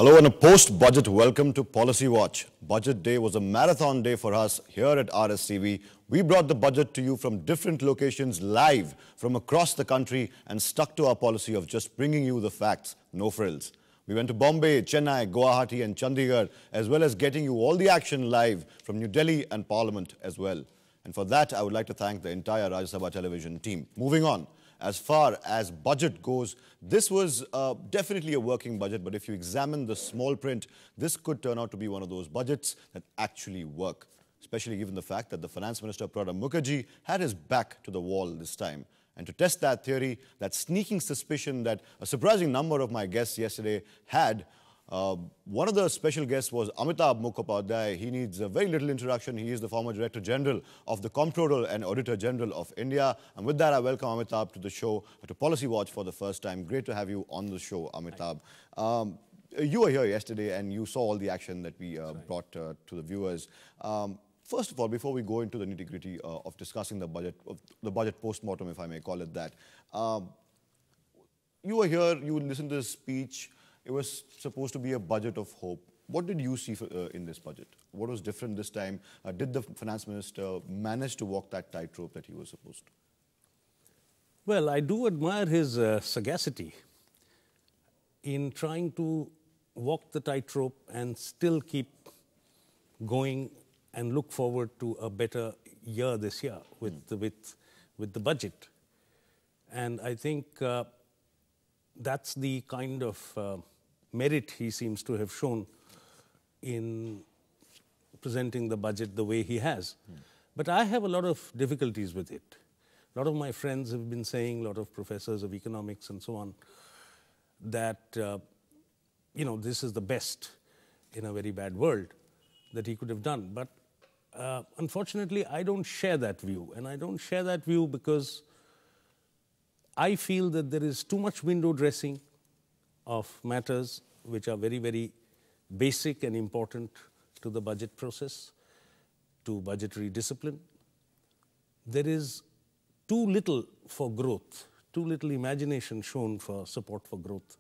Hello and a post-budget welcome to Policy Watch. Budget day was a marathon day for us here at RSTV. We brought the budget to you from different locations live from across the country and stuck to our policy of just bringing you the facts, no frills. We went to Bombay, Chennai, Guwahati and Chandigarh, as well as getting you all the action live from New Delhi and Parliament as well. And for that, I would like to thank the entire Rajya Sabha television team. Moving on. As far as budget goes, this was definitely a working budget, but if you examine the small print, this could turn out to be one of those budgets that actually work, especially given the fact that the Finance Minister Pranab Mukherjee had his back to the wall this time. And to test that theory, that sneaking suspicion that a surprising number of my guests yesterday had, one of the special guests was Amitabh Mukhopadhyay. He needs very little introduction. He is the former Director General of the Comptroller and Auditor General of India. And with that, I welcome Amitabh to the show, to Policy Watch for the first time. Great to have you on the show, Amitabh. You were here yesterday and you saw all the action that we brought to the viewers. First of all, before we go into the nitty-gritty of discussing the budget post-mortem, if I may call it that, you were here, you listened to this speech. It was supposed to be a budget of hope. What did you see in this budget? What was different this time? Did the Finance Minister manage to walk that tightrope that he was supposed to? Well, I do admire his sagacity in trying to walk the tightrope and still keep going and look forward to a better year this year with the budget. And I think that's the kind of merit he seems to have shown in presenting the budget the way he has. But I have a lot of difficulties with it. A lot of my friends have been saying, a lot of professors of economics and so on, that, this is the best in a very bad world that he could have done. But unfortunately, I don't share that view. And I don't share that view because I feel that there is too much window dressing of matters which are very, very basic and important to the budget process, to budgetary discipline. There is too little for growth, too little imagination shown for support for growth,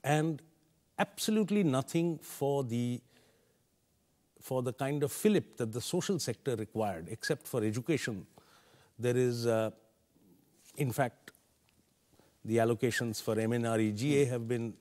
and absolutely nothing for the kind of fillip that the social sector required, except for education. There is, in fact, the allocations for MNREGA have been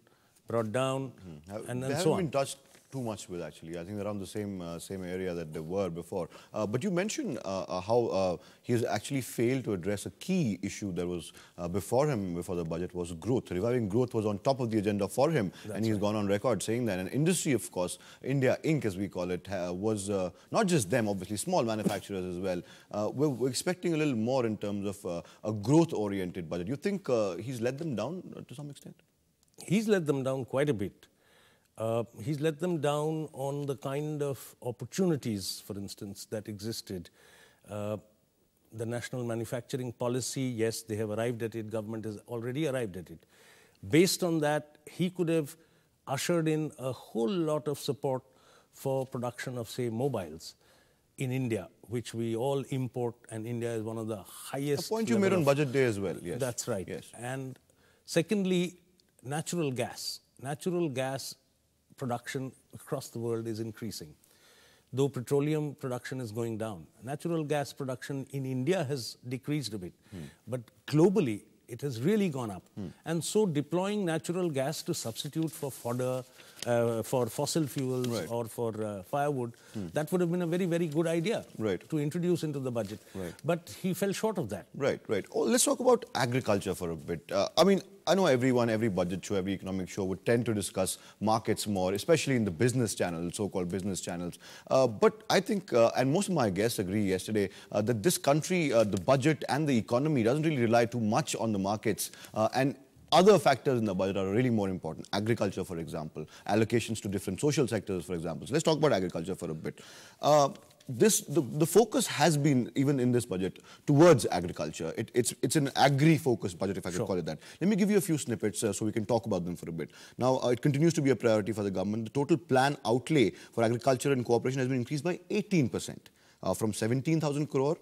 brought down, and so on. They haven't been touched too much with, actually. I think they're around the same area that they were before. But you mentioned how he has actually failed to address a key issue that was before the budget, was growth. Reviving growth was on top of the agenda for him, and he's gone on record saying that. And industry, of course, India Inc., as we call it, was not just them, obviously, small manufacturers as well. We're expecting a little more in terms of a growth-oriented budget. You think he's let them down to some extent? He's let them down quite a bit. He's let them down on the kind of opportunities, for instance, that existed. The national manufacturing policy, yes, they have arrived at it, government has already arrived at it. Based on that, he could have ushered in a whole lot of support for production of, say, mobiles in India, which we all import, and India is one of the highest. A point you made on budget day as well, yes. That's right. Yes. And secondly, natural gas. Natural gas production across the world is increasing, though petroleum production is going down. Natural gas production in India has decreased a bit, but globally it has really gone up. And so deploying natural gas to substitute for fodder, for fossil fuels or for firewood, that would have been a very, very good idea to introduce into the budget. But he fell short of that. Right. Oh, let's talk about agriculture for a bit. I know every budget show, every economic show would tend to discuss markets more, especially in the business channels, so-called business channels. But I think, and most of my guests agree yesterday, that this country, the budget and the economy doesn't really rely too much on the markets. And other factors in the budget are really more important. Agriculture, for example, allocations to different social sectors, for example. So let's talk about agriculture for a bit. The focus has been, even in this budget, towards agriculture. It's an agri-focused budget, if I could call it that. Let me give you a few snippets so we can talk about them for a bit. Now, it continues to be a priority for the government. The total plan outlay for agriculture and cooperation has been increased by 18%. From 17,000 crore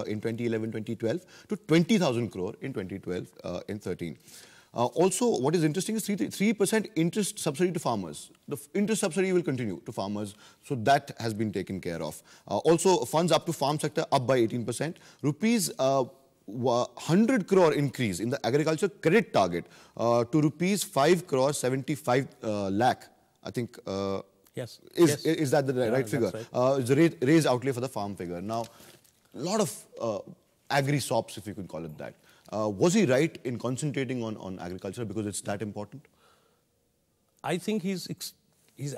in 2011-2012 to 20,000 crore in 2012-13. Also, what is interesting is 3% interest subsidy to farmers. The interest subsidy will continue to farmers, so that has been taken care of. Also, funds up to farm sector up by 18%. Rupees 100 crore increase in the agriculture credit target to rupees 5 crore 75 lakh. I think. Yes. Is that the right figure? Right. It's a raised outlay for the farm figure. Now, a lot of agri-sops, if you could call it that. Was he right in concentrating on agriculture because it's that important? I think he's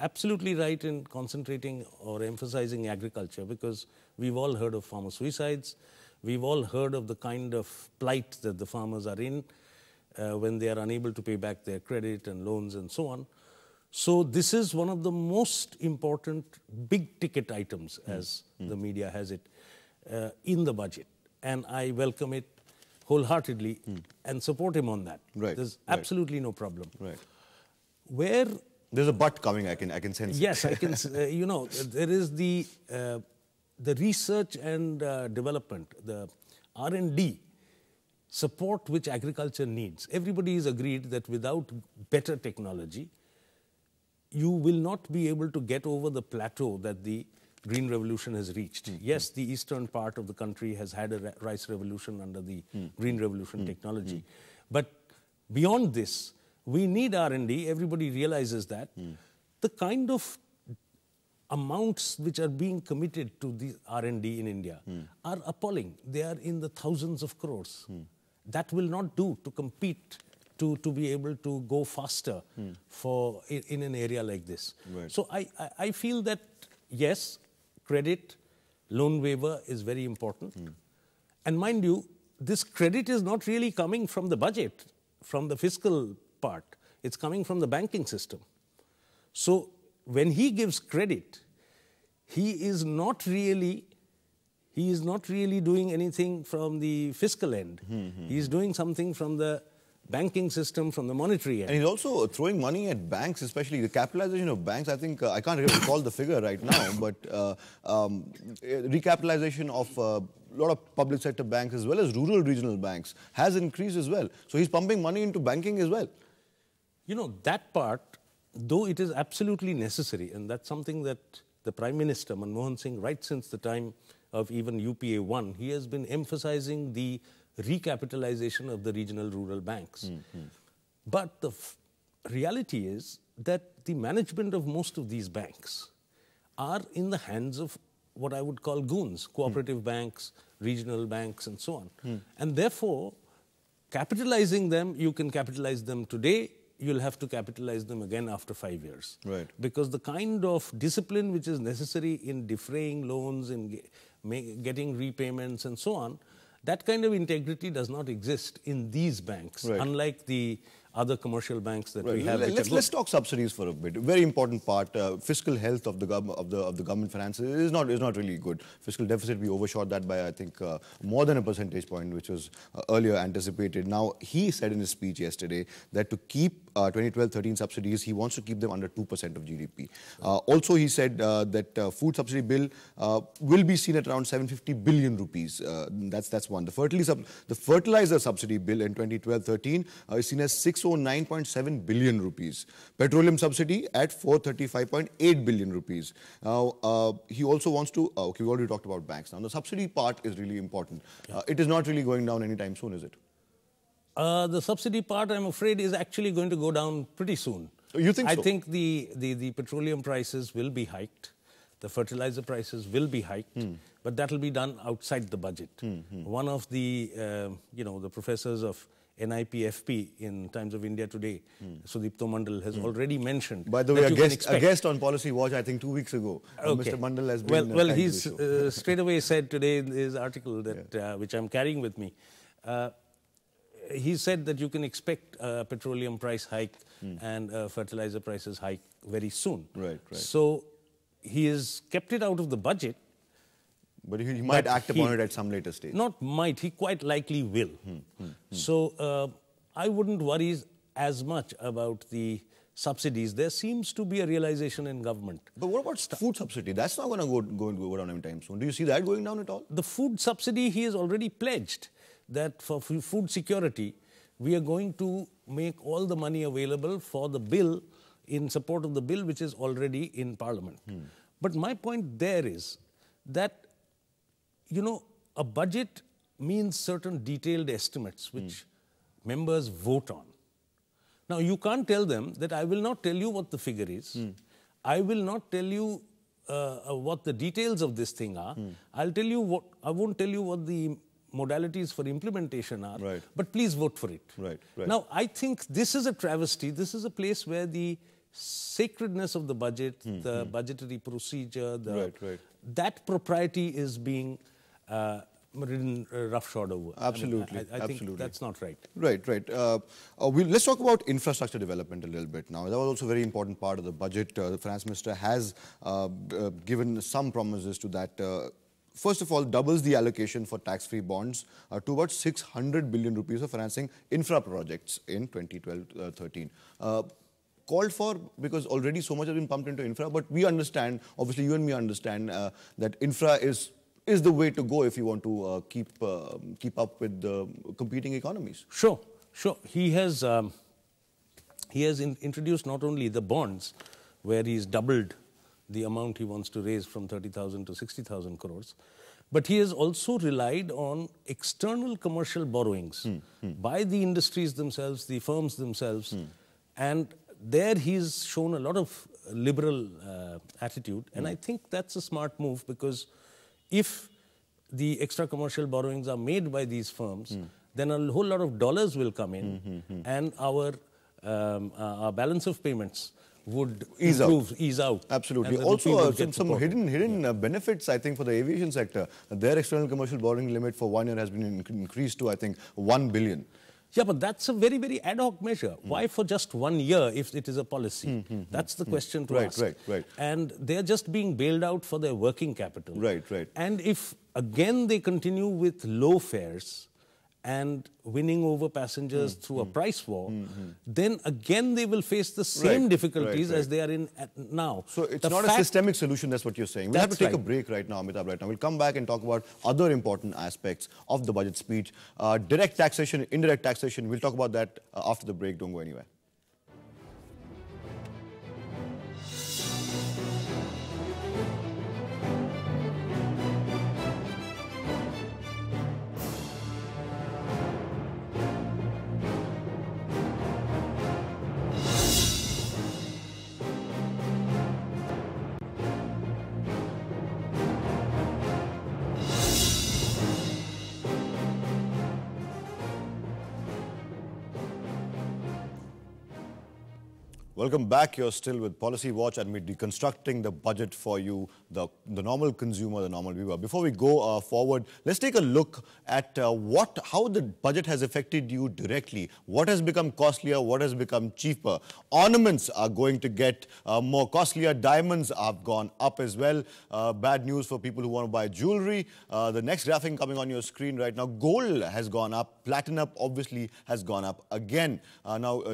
absolutely right in concentrating or emphasizing agriculture, because we've all heard of farmer suicides. We've all heard of the kind of plight that the farmers are in when they are unable to pay back their credit and loans and so on. So this is one of the most important big ticket items, as the media has it, in the budget. And I welcome it wholeheartedly and support him on that. Right. There's absolutely no problem. Right. Where there's a but coming, I can sense. Yes, I can. You know, there is the research and development, the R&D support which agriculture needs. Everybody is agreed that without better technology, you will not be able to get over the plateau that the Green Revolution has reached. Yes, the eastern part of the country has had a rice revolution under the Green Revolution technology. But beyond this, we need R&D. Everybody realizes that. The kind of amounts which are being committed to the R&D in India are appalling. They are in the thousands of crores. That will not do to compete, to be able to go faster in an area like this. Right. So I feel that, yes, credit, loan waiver is very important. And mind you, this credit is not really coming from the budget, from the fiscal part. It's coming from the banking system. So when he gives credit, he is not really doing anything from the fiscal end. He is doing something from the banking system, from the monetary end. And he's also throwing money at banks, especially the capitalization of banks. I think, I can't really recall the figure right now, but recapitalization of a lot of public sector banks as well as rural regional banks has increased as well. So he's pumping money into banking as well. You know, that part, though it is absolutely necessary, and that's something that the Prime Minister, Manmohan Singh, right since the time of even UPA 1, he has been emphasizing the recapitalization of the regional rural banks. But the reality is that the management of most of these banks are in the hands of what I would call goons, cooperative banks, regional banks, and so on. And therefore, capitalizing them, you can capitalize them today, you'll have to capitalize them again after 5 years. Right. Because the kind of discipline which is necessary in defraying loans, in getting repayments and so on, that kind of integrity does not exist in these banks, unlike the other commercial banks that we have. Let's talk subsidies for a bit. Very important part. Fiscal health of the government finances is not really good. Fiscal deficit, we overshot that by, I think, more than a percentage point, which was earlier anticipated. Now, he said in his speech yesterday that to keep 2012-13 subsidies, he wants to keep them under 2% of GDP. Also, he said that food subsidy bill will be seen at around 750 billion rupees. That's one. The fertilizer subsidy bill in 2012-13 is seen as 609.7 billion rupees. Petroleum subsidy at 435.8 billion rupees. Now, he also wants to, okay, we already talked about banks. Now, the subsidy part is really important. It is not really going down anytime soon, is it? The subsidy part, I'm afraid, is actually going to go down pretty soon. You think so? I think the petroleum prices will be hiked. The fertilizer prices will be hiked, but that will be done outside the budget. One of the, the professors of NIPFP in Times of India Today, Sudipto Mandal, has already mentioned. By the way, a guest on Policy Watch, I think 2 weeks ago. Mr. Mandal has been... Well, he's straight away said today in his article that which I'm carrying with me. He said that you can expect a petroleum price hike and fertilizer prices hike very soon. Right. So he has kept it out of the budget. But he might act upon it at some later stage. Not might, he quite likely will. So I wouldn't worry as much about the subsidies. There seems to be a realization in government. But what about food subsidy? That's not going to go down anytime soon. Do you see that going down at all? The food subsidy, he has already pledged that for food security, we are going to make all the money available for the bill, in support of the bill which is already in Parliament. But my point there is that, you know, a budget means certain detailed estimates which members vote on. Now, you can't tell them that I will not tell you what the figure is. I will not tell you what the details of this thing are. I won't tell you what the modalities for implementation are, Right. but please vote for it. Right. Now, I think this is a travesty. This is a place where the sacredness of the budget, the budgetary procedure, that propriety is being ridden roughshod over. Absolutely. I mean, I think that's not right. Right. Let's talk about infrastructure development a little bit now. That was also a very important part of the budget. The Finance Minister has given some promises to that. First of all, doubles the allocation for tax-free bonds to about 600 billion rupees of financing infra projects in 2012-13. Called for because already so much has been pumped into infra, but we understand, obviously you and me understand, that infra is the way to go if you want to keep up with the competing economies. Sure. He has introduced not only the bonds, where he's doubled the amount he wants to raise from 30,000 to 60,000 crores, but he has also relied on external commercial borrowings by the industries themselves, the firms themselves, and there he's shown a lot of liberal attitude, and I think that's a smart move, because if the extra commercial borrowings are made by these firms, then a whole lot of dollars will come in, and our balance of payments would ease out. Absolutely. Also, some hidden benefits, I think, for the aviation sector. Their external commercial borrowing limit for 1 year has been increased to, I think, 1 billion. Yeah, but that's a very, very ad hoc measure. Why for just 1 year if it is a policy? That's the question to ask. Right. And they're just being bailed out for their working capital. Right. And if, again, they continue with low fares and winning over passengers through a price war, then again they will face the same difficulties as they are in now. So it's not a systemic solution, that's what you're saying. We'll have to take a break right now, Amitabh, right now. We'll come back and talk about other important aspects of the budget speech. Direct taxation, indirect taxation, we'll talk about that after the break. Don't go anywhere. Welcome back. You're still with Policy Watch, and we're deconstructing the budget for you, the normal consumer, the normal viewer. Before we go forward, let's take a look at how the budget has affected you directly. What has become costlier? What has become cheaper? Ornaments are going to get more costlier. Diamonds have gone up as well. Bad news for people who want to buy jewelry. The next graphic coming on your screen right now, gold has gone up. Platinum obviously has gone up again.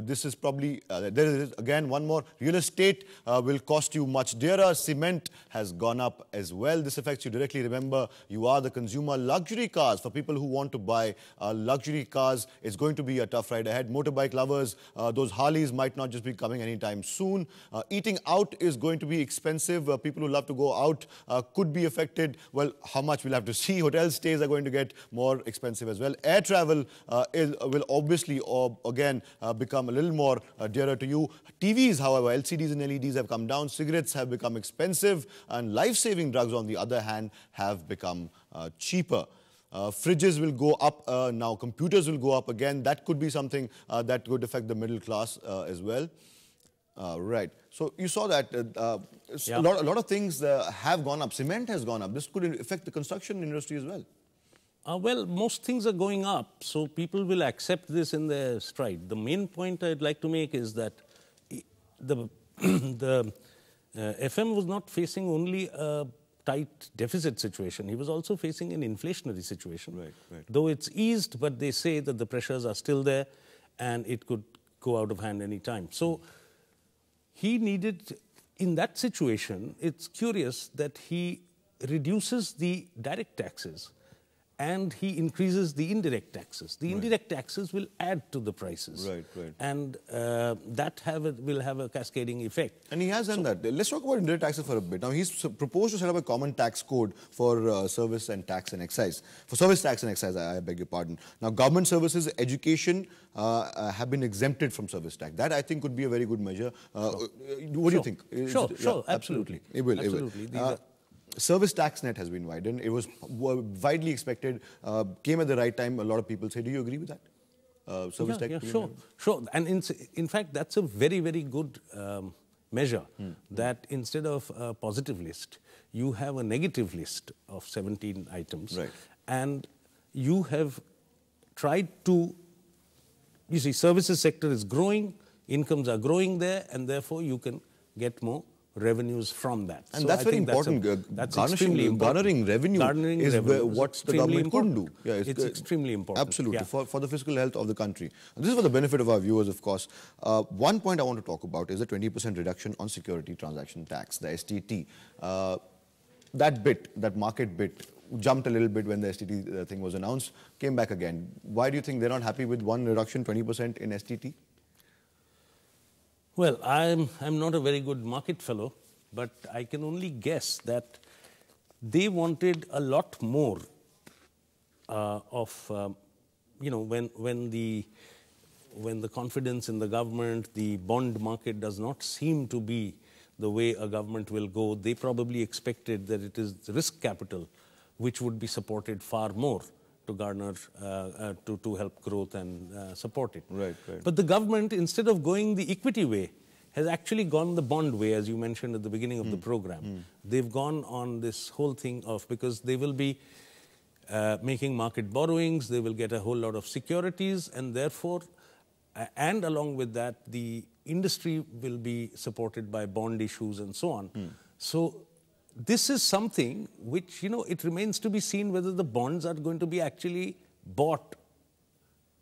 This is probably, there is again one more. Real estate will cost you much dearer. Cement has gone up as well. This affects you directly. Remember, you are the consumer. Luxury cars, for people who want to buy luxury cars, it's going to be a tough ride ahead. Motorbike lovers, those Harleys might not just be coming anytime soon. Eating out is going to be expensive. People who love to go out could be affected. Well, how much we'll have to see. Hotel stays are going to get more expensive as well. Air travel will obviously again become a little more dearer to you. TVs, however, LCDs and LEDs have come down. Cigarettes have become expensive, and life-saving drugs, on the other hand, have become cheaper. Fridges will go up now. Computers will go up again. That could be something that could affect the middle class as well. Right. So you saw that a lot of things have gone up. Cement has gone up. This could affect the construction industry as well. Well, most things are going up, so people will accept this in their stride. The main point I'd like to make is that the FM was not facing only a tight deficit situation. He was also facing an inflationary situation. Right. Though it's eased, but they say that the pressures are still there and it could go out of hand any time. So he needed, in that situation, it's curious that he reduces the direct taxes and he increases the indirect taxes. The indirect taxes will add to the prices. Right, right. And that will have a cascading effect. And he has done that. Let's talk about indirect taxes for a bit. Now, he's proposed to set up a common tax code for service and tax and excise. For service tax and excise, I beg your pardon. Now, government services, education have been exempted from service tax. That, I think, could be a very good measure. What do you think? Sure, Yeah, absolutely. It will. Absolutely. Service tax net has been widened. It was widely expected, came at the right time. A lot of people say, do you agree with that? Service tax? Yeah, sure. And in fact, that's a very, very good measure that instead of a positive list, you have a negative list of 17 items. Right. And you have tried to, you see, services sector is growing, incomes are growing there, and therefore you can get more revenues from that. And that's very important. That's extremely important. Garnering revenue is what the government couldn't do. Yeah, it's extremely important. Absolutely, for the fiscal health of the country. And this is for the benefit of our viewers, of course. One point I want to talk about is the 20% reduction on security transaction tax, the STT. That market bit, jumped a little bit when the STT thing was announced, came back again. Why do you think they're not happy with one reduction, 20% in STT? Well, I'm not a very good market fellow, but I can only guess that they wanted a lot more when the confidence in the government, the bond market does not seem to be the way a government will go. They probably expected that it is risk capital which would be supported far more to garner, to help growth and support it. Right. But the government, instead of going the equity way, has actually gone the bond way, as you mentioned at the beginning of the program. They've gone on this whole thing of, because they will be making market borrowings, they will get a whole lot of securities, and therefore, and along with that, the industry will be supported by bond issues and so on. So this is something which, it remains to be seen whether the bonds are going to be actually bought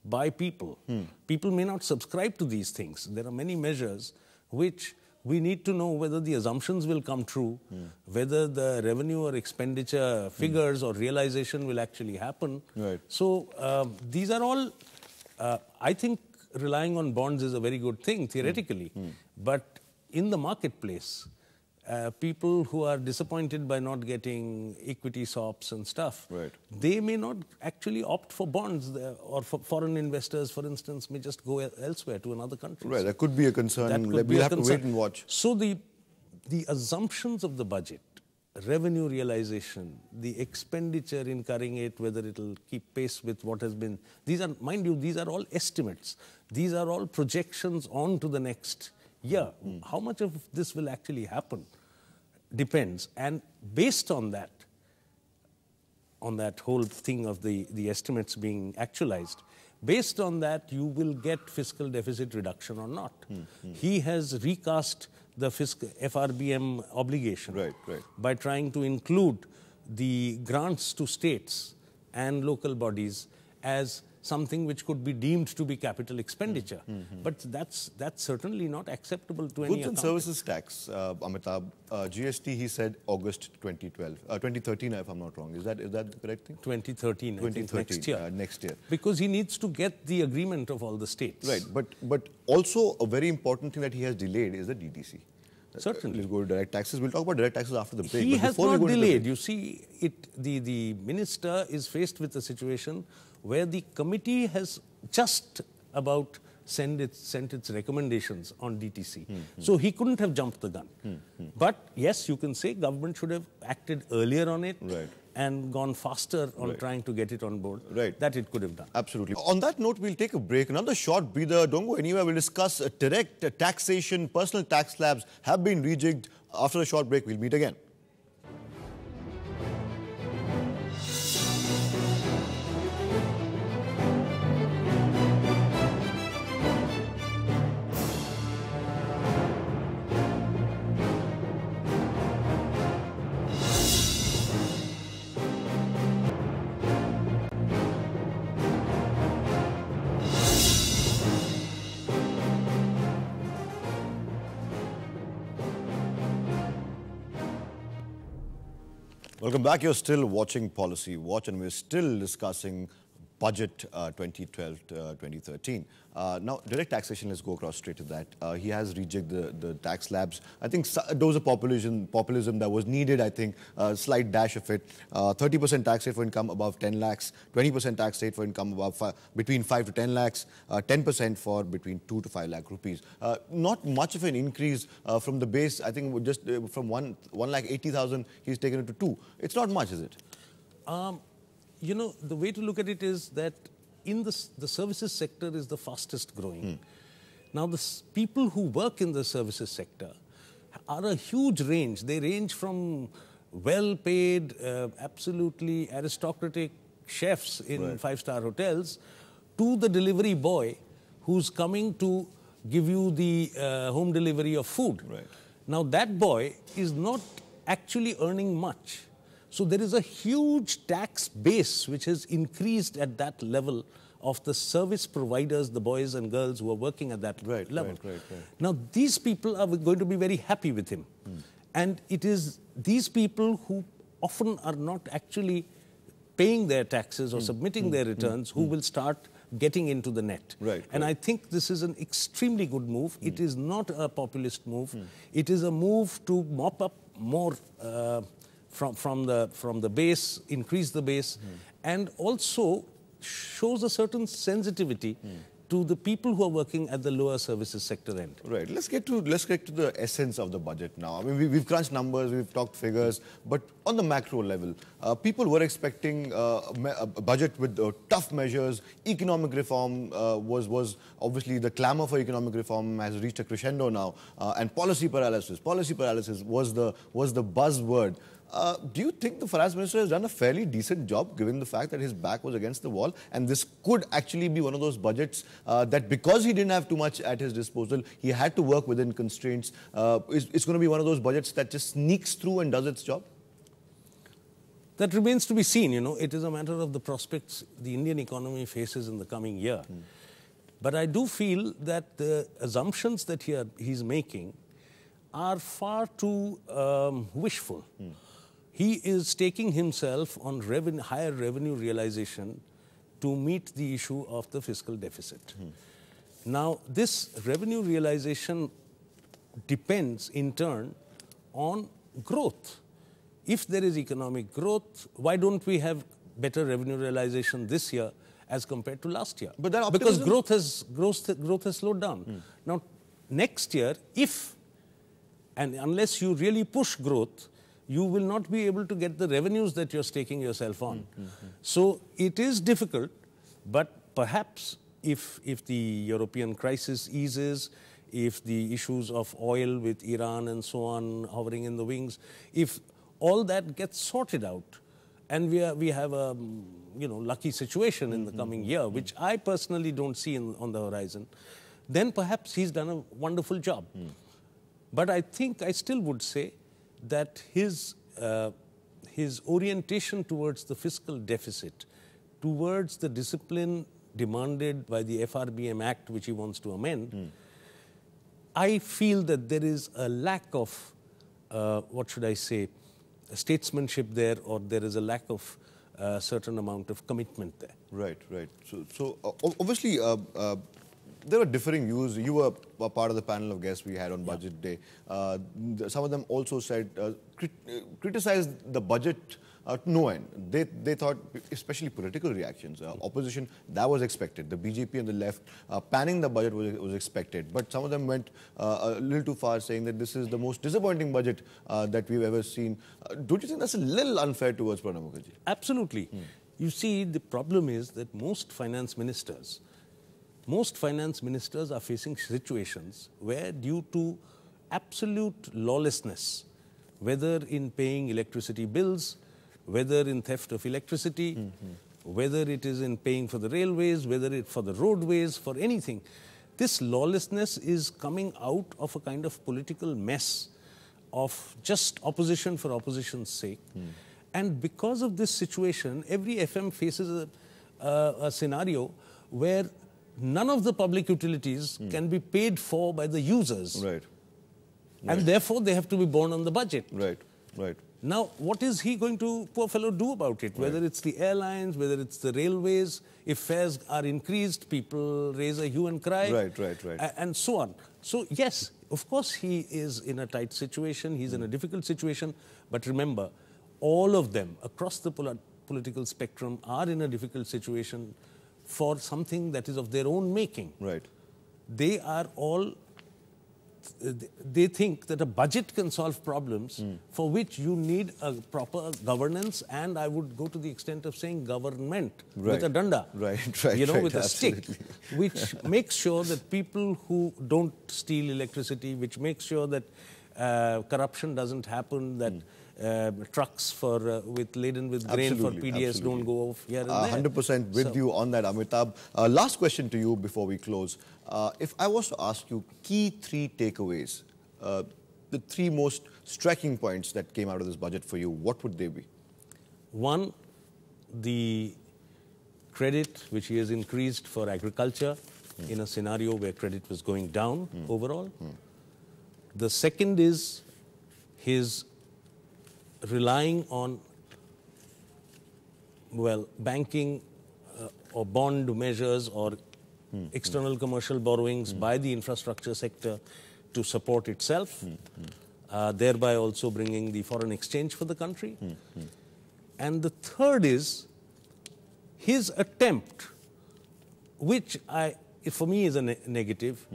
by people. People may not subscribe to these things. There are many measures which we need to know whether the assumptions will come true, whether the revenue or expenditure figures or realization will actually happen. Right. So these are all, I think relying on bonds is a very good thing theoretically, but in the marketplace, people who are disappointed by not getting equity SOPs and stuff, they may not actually opt for bonds, or for foreign investors, for instance, may just go elsewhere to another country. Right, that could be a concern. We'll have to wait and watch. So the assumptions of the budget, revenue realization, the expenditure incurring it, whether it will keep pace with what has been, these are, mind you, these are all estimates. These are all projections on to the next year. How much of this will actually happen depends. And based on that whole thing of the estimates being actualized, based on that, you will get fiscal deficit reduction or not. He has recast the FRBM obligation by trying to include the grants to states and local bodies as something which could be deemed to be capital expenditure. But that's certainly not acceptable to any Goods and services tax, Amitabh, GST, he said August 2013, if I'm not wrong. Is that the correct thing? 2013, I think, next year. Next year. Because he needs to get the agreement of all the states. Right, but also a very important thing that he has delayed is the DTC. Certainly. Let's go to direct taxes. We'll talk about direct taxes after the break. He has not delayed. You see, the minister is faced with a situation where the committee has just about sent its recommendations on DTC. So he couldn't have jumped the gun. But yes, you can say government should have acted earlier on it and gone faster on trying to get it on board. That it could have done. Absolutely. On that note, we'll take a break. Another short breather. Don't go anywhere. We'll discuss direct taxation. Personal tax slabs have been rejigged. After a short break, we'll meet again. Welcome back. You're still watching Policy Watch, and we're still discussing Budget 2012-2013. Now, direct taxation, let's go across straight to that. He has rejigged the tax slabs. I think those are populism that was needed, I think, a slight dash of it. 30% tax rate for income above 10 lakhs, 20% tax rate for income above between 5 to 10 lakhs, 10% for between 2 to 5 lakh rupees. Not much of an increase from the base. I think just from 1,80,000, he's taken it to 2. It's not much, is it? You know, the way to look at it is that in the services sector is the fastest growing. Now, the people who work in the services sector are a huge range. They range from well-paid, absolutely aristocratic chefs in five-star hotels to the delivery boy who's coming to give you the home delivery of food. Now, that boy is not actually earning much. So there is a huge tax base which has increased at that level of the service providers, the boys and girls who are working at that level. Now, these people are going to be very happy with him. And it is these people who often are not actually paying their taxes or submitting their returns who will start getting into the net. And I think this is an extremely good move. It is not a populist move. It is a move to mop up more from the base, increase the base, and also shows a certain sensitivity to the people who are working at the lower services sector end. Let's get to the essence of the budget now. I mean, we've crunched numbers, we've talked figures, but on the macro level, people were expecting a budget with tough measures. Economic reform was obviously the clamor for economic reform has reached a crescendo now, and policy paralysis was the buzzword. Do you think the finance minister has done a fairly decent job given the fact that his back was against the wall, and this could actually be one of those budgets that because he didn't have too much at his disposal, he had to work within constraints? It's going to be one of those budgets that just sneaks through and does its job? That remains to be seen. You know, it is a matter of the prospects the Indian economy faces in the coming year. But I do feel that the assumptions that he's making are far too wishful. He is taking himself on higher revenue realization to meet the issue of the fiscal deficit. Now, this revenue realization depends in turn on growth. If there is economic growth, why don't we have better revenue realization this year as compared to last year? But that because growth has slowed down. Now, next year, if and unless you really push growth, you will not be able to get the revenues that you're staking yourself on. So it is difficult, but perhaps if the European crisis eases, if the issues of oil with Iran and so on hovering in the wings, if all that gets sorted out, and we have a lucky situation in the coming year, which I personally don't see on the horizon, then perhaps he's done a wonderful job. But I think I still would say that his orientation towards the fiscal deficit, towards the discipline demanded by the FRBM Act, which he wants to amend, I feel that there is a lack of, what should I say, statesmanship there, or there is a lack of a certain amount of commitment there. So obviously, there were differing views. You were part of the panel of guests we had on Budget Day. Some of them also said, criticized the budget to no end. They thought, especially political reactions, opposition, that was expected. The BJP and the left panning the budget was expected. But some of them went a little too far, saying that this is the most disappointing budget that we've ever seen. Don't you think that's a little unfair towards Pranab Mukherjee? Absolutely. You see, the problem is that most finance ministers are facing situations where, due to absolute lawlessness, whether in paying electricity bills, whether in theft of electricity, whether it is in paying for the railways, whether it's for the roadways, for anything, this lawlessness is coming out of a kind of political mess of just opposition for opposition's sake. And because of this situation, every FM faces a scenario where none of the public utilities can be paid for by the users. And therefore, they have to be borne on the budget. Now, what is he going to, poor fellow, do about it? Whether it's the airlines, whether it's the railways, if fares are increased, people raise a hue and cry. Right. And so on. So, yes, of course, he is in a tight situation. He's in a difficult situation. But remember, all of them across the political spectrum are in a difficult situation for something that is of their own making. Right. They are all, they think that a budget can solve problems for which you need a proper governance, and I would go to the extent of saying government with a danda. Right. You know, with a absolutely. stick, which makes sure that people who don't steal electricity, which makes sure that corruption doesn't happen, that trucks laden with grain for PDS don't go off here and there. 100% with you on that, Amitabh. Last question to you before we close. If I was to ask you key 3 takeaways, the 3 most striking points that came out of this budget for you, what would they be? One, the credit which he has increased for agriculture in a scenario where credit was going down overall. The second is his relying on, well, banking or bond measures or external commercial borrowings by the infrastructure sector to support itself, thereby also bringing the foreign exchange for the country. And the third is his attempt, which for me is a negative,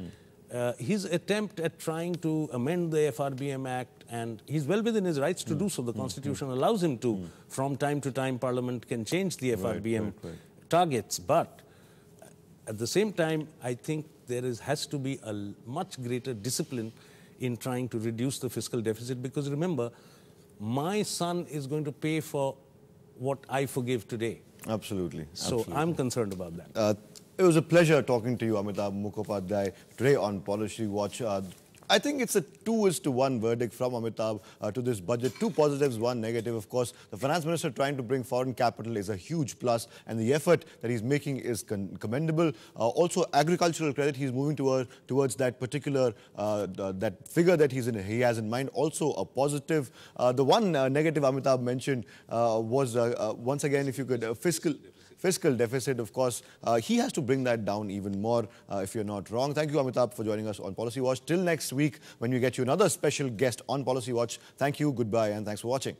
his attempt at trying to amend the FRBM Act, and he's well within his rights to do so. The Constitution allows him to. From time to time, Parliament can change the FRBM targets. But at the same time, I think there has to be a much greater discipline in trying to reduce the fiscal deficit. Because remember, my son is going to pay for what I forgive today. Absolutely. So I'm concerned about that. It was a pleasure talking to you, Amitabh Mukhopadhyay, today on Policy Watch. I think it's a 2:1 verdict from Amitabh to this budget. 2 positives, 1 negative. Of course, the finance minister trying to bring foreign capital is a huge plus, and the effort that he's making is commendable. Also, agricultural credit, he's moving towards that particular that figure that he has in mind. Also a positive. The one negative Amitabh mentioned was once again, if you could, fiscal deficit, of course. He has to bring that down even more, if you're not wrong. Thank you, Amitabh, for joining us on Policy Watch. Till next week, when we get you another special guest on Policy Watch. Thank you, goodbye, and thanks for watching.